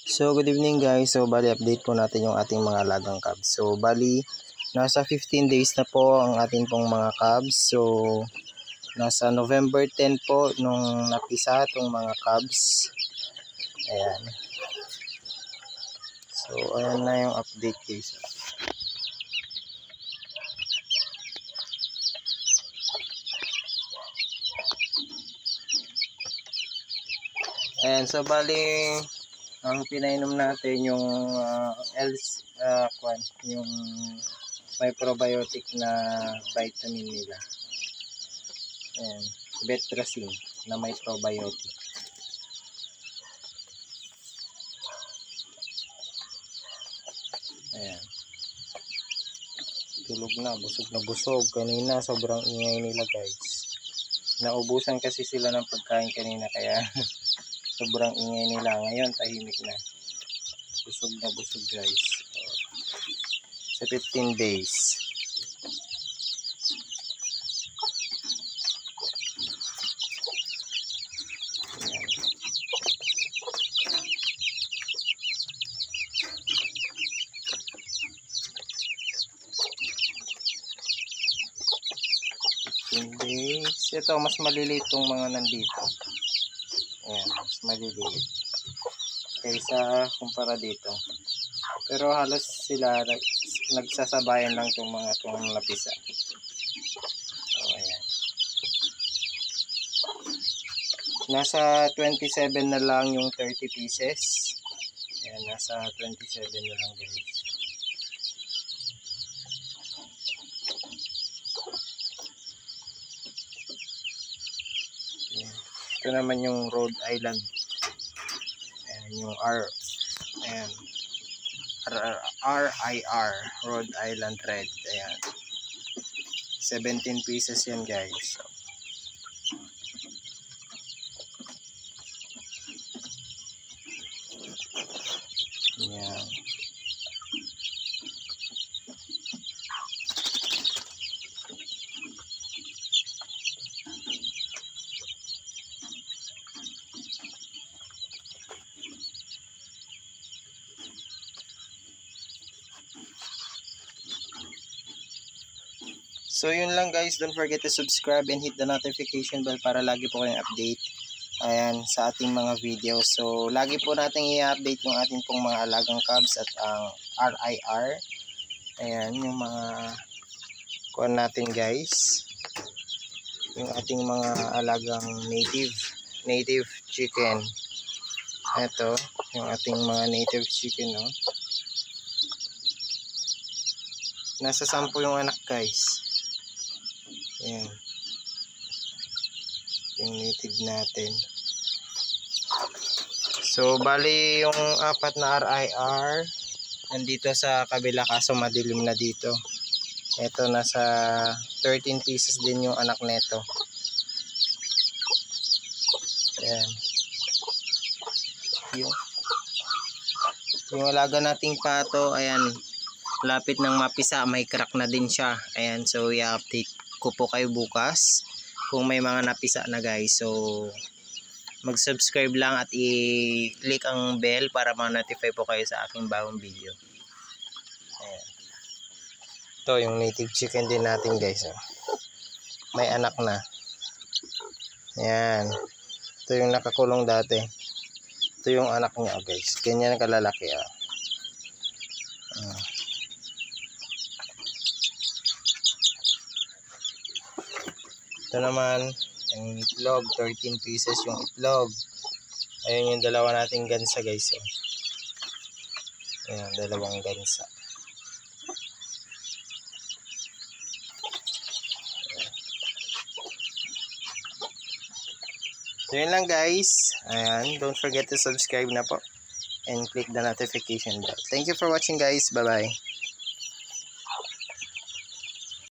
So good evening guys. So bali update po natin yung ating mga alagang cubs. So bali nasa 15 days na po ang ating pong mga cubs. So nasa November 10 po nung napisa itong mga cubs. Ayan. So ayan na yung update guys. Ayan, so bali ang pinainom natin yung yung may probiotic na vitamin nila. Ayan, Betracin na may probiotic. Ayan. Tulog na, busog na busog. Kanina sobrang ingay nila guys. Naubusan kasi sila ng pagkain kanina kaya sobrang ingay nila. Ngayon tahimik na. Busog na busog guys. Sa 15 days. Days. Ito mas maliliit tong mga nandito. Ayan, mas maliliit kaysa kumpara dito. Pero halos sila nagsasabayan lang tong mga tong napisa. So, ayan. Nasa 27 na lang yung 30 pieces. Ayan, nasa 27 na lang guys. Ayan. Ito naman yung Rhode Island. Ayan, yung ayan. RIR, Rhode Island Red. Ayan. 17 pieces yan guys. So, ayan. So yun lang guys, don't forget to subscribe and hit the notification bell para lagi po kayong update ayan sa ating mga videos. So lagi po nating i-update yung ating pong mga alagang cubs at ang RIR. Ayan yung mga kuwan natin guys. Yung ating mga alagang native chicken. Ito, yung ating mga native chicken, no. Nasa 10 yung anak guys. Ayan. Yung native natin. So bali yung 4 na RIR nandito sa kabila kaso madilim na dito. Ito nasa 13 pieces din yung anak neto. Ayan. Yung alaga nating pato, ayan, lapit ng mapisa, may crack na din siya. Ayan, so i-update ko po kayo bukas kung may mga napisa na guys. So mag-subscribe lang at i-click ang bell para ma-notify po kayo sa aking bagong video. Ayan. Ito yung native chicken din natin guys. May anak na. Ayan. Ito yung nakakulong dati. Ito yung anak niya guys. Ganyan kalalaki. Ito naman yung itlog, 13 pieces yung itlog. Ayun yung dalawa nating gansa guys. Ayan, dalawang gansa. So yun lang guys. Ayan, don't forget to subscribe na po and click the notification bell. Thank you for watching guys. Bye bye.